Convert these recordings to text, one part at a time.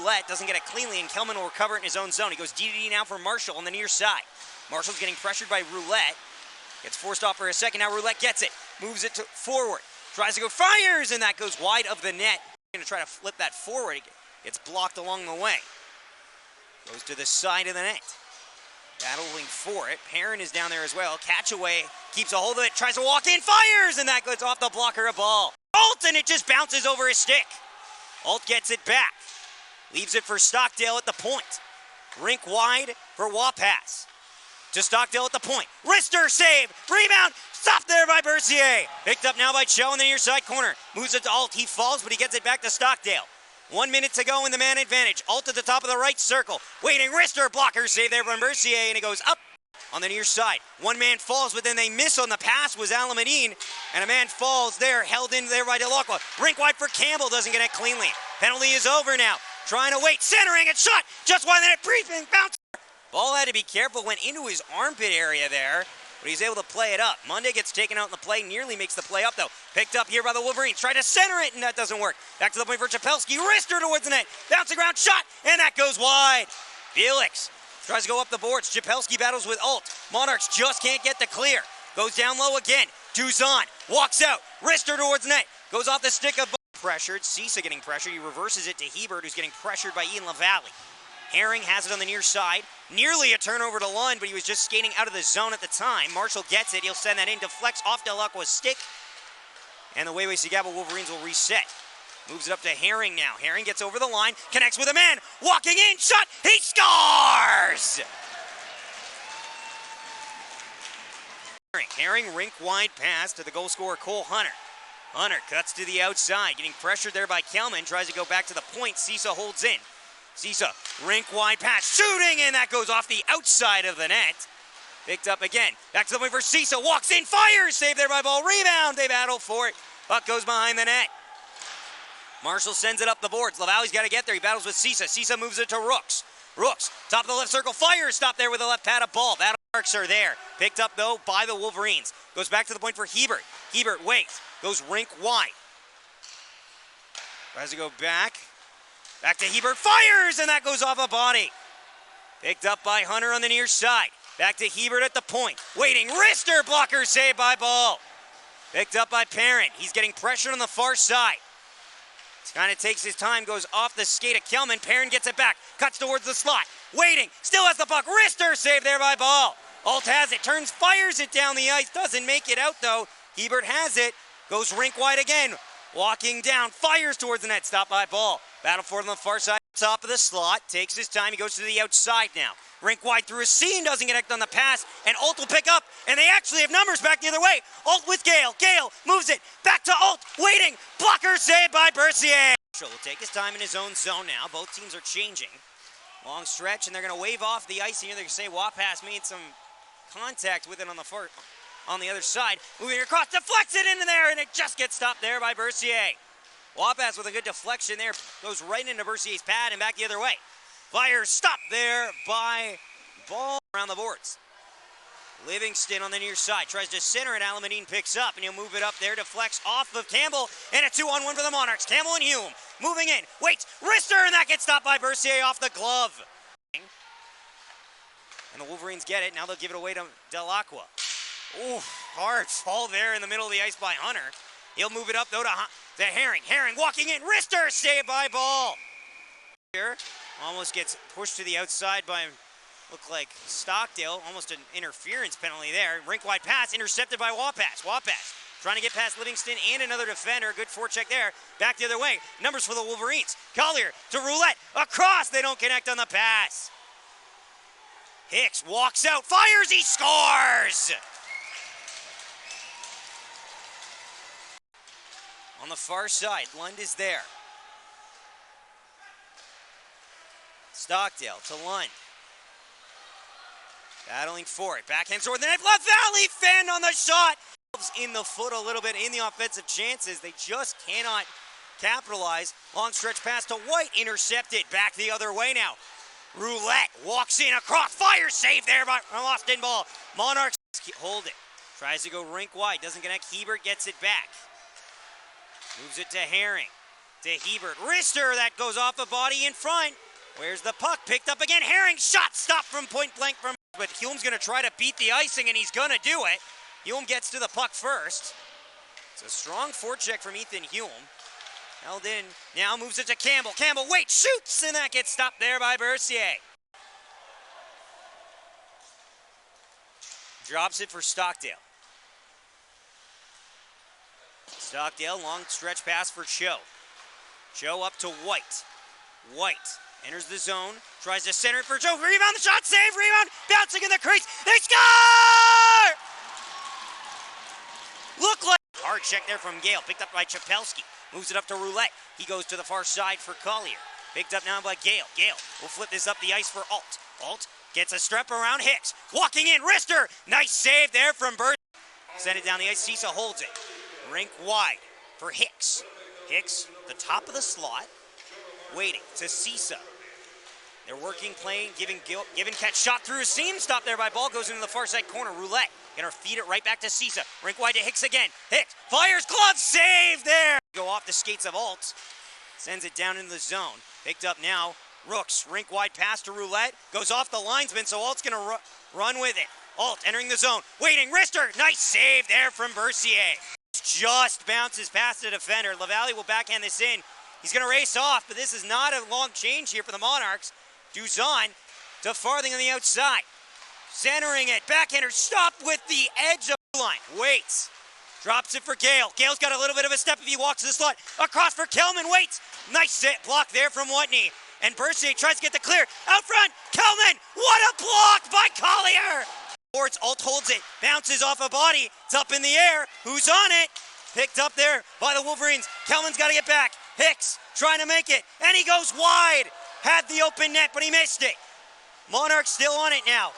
Roulette, doesn't get it cleanly, and Kelman will recover it in his own zone. He goes DDD now for Marshall on the near side. Marshall's getting pressured by Roulette. Gets forced off for a second. Now Roulette gets it. Moves it forward. Tries to go, fires, and that goes wide of the net. Going to try to flip that forward. It's blocked along the way. Goes to the side of the net. Battling for it. Perrin is down there as well. Catch away. Keeps a hold of it. Tries to walk in. Fires, and that goes off the blocker a ball. Alt, and it just bounces over his stick. Alt gets it back. Leaves it for Stockdale at the point. Rink wide for Wapass. To Stockdale at the point. Wrister save. Rebound. Stopped there by Bercier. Picked up now by Cho in the near side corner. Moves it to Alt. He falls, but he gets it back to Stockdale. 1 minute to go in the man advantage. Alt at the top of the right circle. Waiting. Wrister blocker save there from Bercier, and it goes up on the near side. One man falls, but then they miss on the pass was Alamadine, and a man falls there, held in there by Delacqua. Rink wide for Campbell, doesn't get it cleanly. Penalty is over now. Trying to wait, centering and shot. Just one minute, briefing, bounce. Ball had to be careful, went into his armpit area there, but he's able to play it up. Monday gets taken out in the play, nearly makes the play up though. Picked up here by the Wolverines, tried to center it, and that doesn't work. Back to the point for Chapelski, wrister towards the net, bouncing around, shot, and that goes wide. Felix tries to go up the boards. Chapelski battles with Alt. Monarchs just can't get the clear. Goes down low again. Duzon walks out. Wrister towards net. Goes off the stick of pressured. Cisa getting pressured. He reverses it to Hebert, who's getting pressured by Ian LaValle. Herring has it on the near side. Nearly a turnover to Lund, but he was just skating out of the zone at the time. Marshall gets it. He'll send that in. Deflects off Delacqua's stick. And the Waywayseecappo Wolverines will reset. Moves it up to Herring now. Herring gets over the line, connects with a man, walking in, shot, he scores! Herring rink wide pass to the goal scorer Cole Hunter. Hunter cuts to the outside, getting pressured there by Kelman, tries to go back to the point, Cisa holds in. Cisa, rink wide pass, shooting, and that goes off the outside of the net. Picked up again, back to the point for Cisa, walks in, fires, saved there by ball, rebound, they battle for it. Puck goes behind the net. Marshall sends it up the boards. LaValle's got to get there. He battles with Cisa. Cisa moves it to Rooks. Rooks, top of the left circle, fires, stop there with the left pad of ball. Battle marks are there. Picked up, though, by the Wolverines. Goes back to the point for Hebert. Hebert waits. Goes rink wide. Tries to go back. Back to Hebert, fires, and that goes off a body. Picked up by Hunter on the near side. Back to Hebert at the point. Waiting, wrister, blocker, saved by ball. Picked up by Parent. He's getting pressured on the far side. Kind of takes his time, goes off the skate of Kelman. Perrin gets it back, cuts towards the slot. Waiting, still has the puck. Wrister saved there by ball. Alt has it, turns, fires it down the ice. Doesn't make it out though. Hebert has it, goes rink wide again. Walking down, fires towards the net, stopped by ball. Battle for it on the far side, top of the slot. Takes his time, he goes to the outside now. Rink wide through a seam, doesn't get on the pass, and Alt will pick up, and they actually have numbers back the other way. Alt with Gale. Gale moves it back to Alt, waiting. Blocker saved by Bercier. Will take his time in his own zone now. Both teams are changing. Long stretch, and they're going to wave off the ice here. They're going to say Wapass made some contact with it on the other side. Moving across, deflects it into there, and it just gets stopped there by Bercier. Wapass with a good deflection there, goes right into Bercier's pad and back the other way. Fire stopped there by ball around the boards. Livingston on the near side tries to center it. Alamadine picks up and he'll move it up there. Deflects off of Campbell and a 2-on-1 for the Monarchs. Campbell and Hume moving in. Waits, wrister, and that gets stopped by Bercier off the glove. And the Wolverines get it. Now they'll give it away to Delacqua. Ooh, hard fall there in the middle of the ice by Hunter. He'll move it up though to Herring. Herring walking in. Wrister saved by ball. Here. Almost gets pushed to the outside by, look like Stockdale. Almost an interference penalty there. Rink wide pass intercepted by Wapass. Wapass trying to get past Livingston and another defender. Good forecheck there. Back the other way. Numbers for the Wolverines. Collier to Roulette. Across. They don't connect on the pass. Hicks walks out. Fires. He scores. On the far side, Lund is there. Stockdale to Lund. Battling for it. Backhand toward the net. LaValle fanned on the shot. In the foot a little bit in the offensive chances. They just cannot capitalize. Long stretch pass to White. Intercepted. Back the other way now. Roulette walks in across. Fire save there by Austin Ball. Monarchs hold it. Tries to go rink wide. Doesn't connect. Hebert gets it back. Moves it to Herring. to Hebert. Wrister, that goes off a body in front. Where's the puck? Picked up again. Herring, shot stopped from point blank from. But Hume's going to try to beat the icing, and he's going to do it. Hume gets to the puck first. It's a strong forecheck from Ethan Hume. Held in. Now moves it to Campbell. Campbell, wait, shoots, and that gets stopped there by Bercier. Drops it for Stockdale. Stockdale, long stretch pass for Cho. Cho up to White. White enters the zone, tries to center it for Cho. Rebound, the shot, save, rebound, bouncing in the crease. They score! Look like hard check there from Gale, picked up by Chapelski. Moves it up to Roulette. He goes to the far side for Collier. Picked up now by Gale. Gale will flip this up the ice for Alt. Alt gets a strap around Hicks. Walking in, Wrister. Nice save there from Bird. Send it down the ice. Cisa holds it. Rink wide for Hicks. Hicks, the top of the slot. Waiting to Cisa. They're working, playing, giving catch, shot through a seam. Stopped there by ball, goes into the far side corner. Roulette gonna feed it right back to Cisa. Rink wide to Hicks again. Hicks fires, glove, save there. Go off the skates of Alt. Sends it down into the zone. Picked up now. Rooks, rink wide pass to Roulette. Goes off the linesman, so Alt's gonna run with it. Alt entering the zone. Waiting, Wrister. Nice save there from Bercier. Just bounces past the defender. LaValle will backhand this in. He's going to race off, but this is not a long change here for the Monarchs. Duzon to Farthing on the outside. Centering it. Backhander stopped with the edge of the line. Waits. Drops it for Gale. Gale's got a little bit of a step if he walks to the slot. Across for Kelman. Waits. Nice block there from Watney. And Bercier tries to get the clear. Out front. Kelman. What a block by Collier. Alt holds it. Bounces off a body. It's up in the air. Who's on it? Picked up there by the Wolverines. Kelman's got to get back. Hicks trying to make it, and he goes wide. Had the open net, but he missed it. Monarchs still on it now.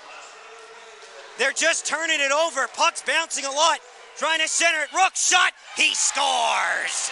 They're just turning it over. Puck's bouncing a lot. Trying to center it. Rook shot. He scores.